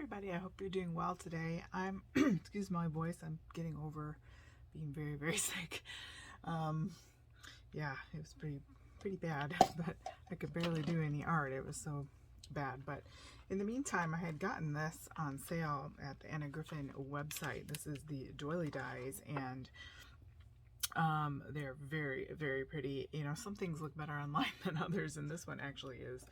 everybody, I hope you're doing well today. I'm, excuse my voice, I'm getting over being very, very sick. Yeah, it was pretty bad, but I could barely do any art. It was so bad. But in the meantime, I had gotten this on sale at the Anna Griffin website. This is the doily dies, and they're very, very pretty. You know, some things look better online than others, and this one actually is.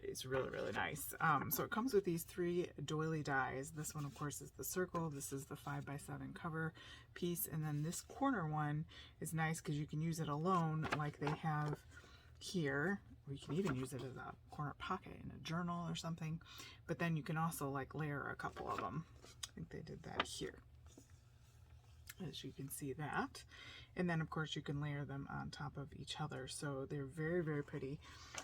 It's really, really nice. So it comes with these 3 doily dies. This one, of course, is the circle. This is the 5x7 cover piece. And then this corner one is nice because you can use it alone like they have here. Or you can even use it as a corner pocket in a journal or something. But then you can also like layer a couple of them. I think they did that here, as you can see that. And then of course you can layer them on top of each other, so they're very, very pretty.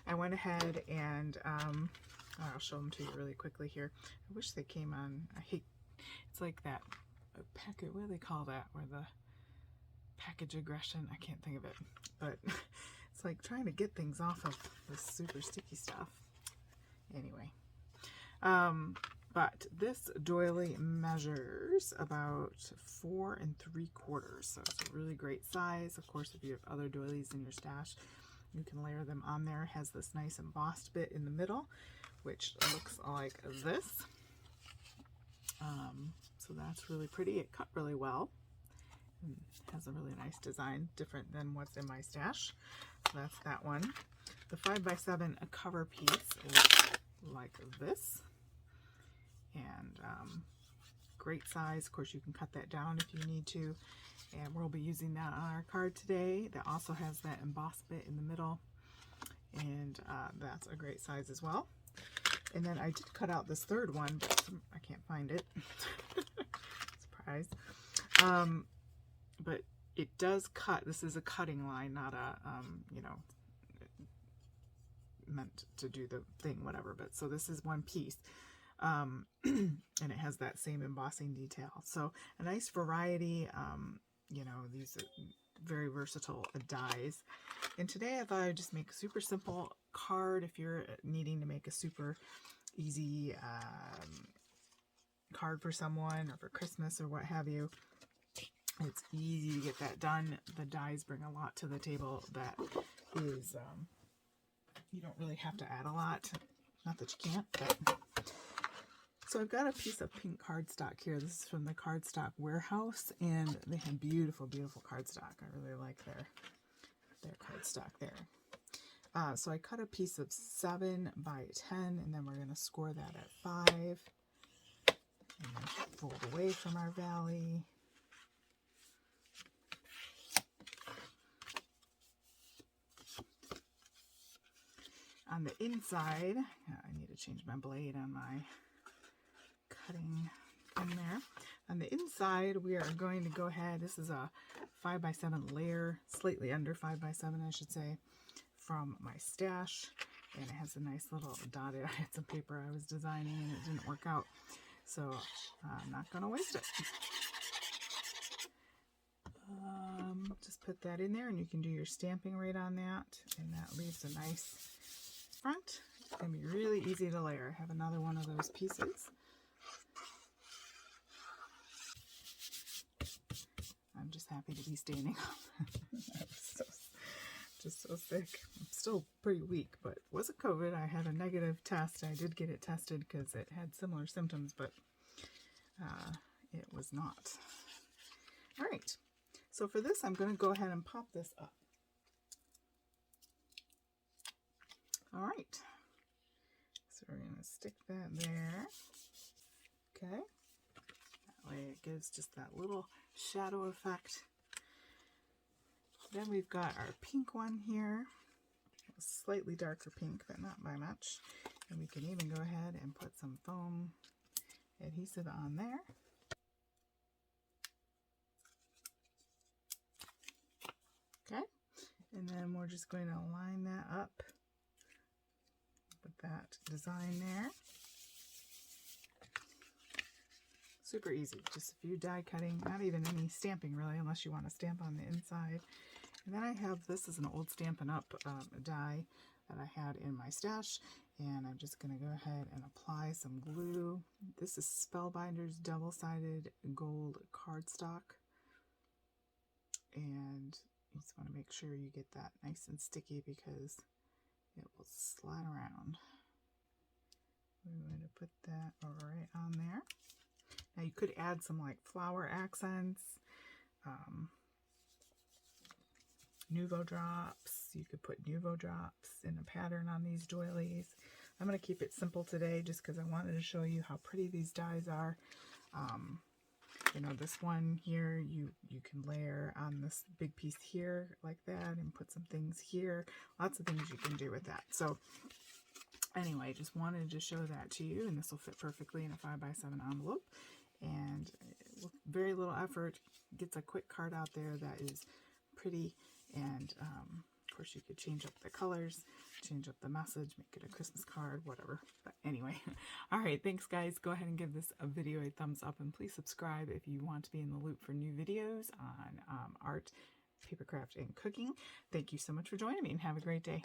I went ahead and I'll show them to you really quickly here. I wish they came on, I hate, it's like that packet, what do they call that, where the package aggression, I can't think of it, but it's like trying to get things off of this super sticky stuff. Anyway, but this doily measures about 4 3/4, so it's a really great size. Of course, if you have other doilies in your stash, you can layer them on there. It has this nice embossed bit in the middle, which looks like this. So that's really pretty. It cut really well. And has a really nice design, different than what's in my stash. So that's that one. The 5x7 cover piece is like this. And great size. Of course, you can cut that down if you need to, and we'll be using that on our card today. That also has that embossed bit in the middle, and that's a great size as well. And then I did cut out this third one, but I can't find it. Surprise. But it does cut. This is a cutting line, not a you know, meant to do the thing, whatever. But so this is one piece. And it has that same embossing detail. So a nice variety. You know, these are very versatile dies. And today I thought I'd just make a super simple card if you're needing to make a super easy card for someone or for Christmas or what have you. It's easy to get that done. The dies bring a lot to the table that is, you don't really have to add a lot. Not that you can't, but... So I've got a piece of pink cardstock here. This is from the Cardstock Warehouse, and they have beautiful, beautiful cardstock. I really like their cardstock there. So I cut a piece of 7 by 10, and then we're going to score that at 5. And fold away from our valley. On the inside, I need to change my blade on my cutting in there. On the inside, we are going to go ahead. This is a 5x7 layer, slightly under 5x7, I should say, from my stash, and it has a nice little dotted. I had some paper I was designing, and it didn't work out, so I'm not going to waste it. Just put that in there, and you can do your stamping right on that, and that leaves a nice front. It's going to be really easy to layer. I have another one of those pieces. I'm just happy to be standing up. I was just so sick. I'm still pretty weak, but it wasn't COVID. I had a negative test. I did get it tested because it had similar symptoms, but it was not. All right. So for this, I'm going to go ahead and pop this up. All right. So we're going to stick that there. Okay. That way it gives just that little shadow effect. Then we've got our pink one here, a slightly darker pink, but not by much. And we can even go ahead and put some foam adhesive on there. Okay, and then we're just going to line that up with that design there. Super easy, just a few die cutting, not even any stamping really, unless you want to stamp on the inside. And then I have, this is an old Stampin' Up die that I had in my stash, And I'm just going to go ahead and apply some glue. This is Spellbinder's double-sided gold cardstock. And you just want to make sure you get that nice and sticky because it will slide around. We're going to put that right on there. Now you could add some like flower accents, Nouveau drops. You could put Nouveau drops in a pattern on these doilies. I'm going to keep it simple today just because I wanted to show you how pretty these dies are. You know, this one here, you can layer on this big piece here like that and put some things here. Lots of things you can do with that. So anyway, just wanted to show that to you, and this will fit perfectly in a 5x7 envelope. And with very little effort, gets a quick card out there that is pretty. And of course, you could change up the colors, change up the message, make it a Christmas card, whatever. But anyway, all right, thanks guys. Go ahead and give this video a thumbs up, and please subscribe if you want to be in the loop for new videos on art, papercraft, and cooking. Thank you so much for joining me, and have a great day.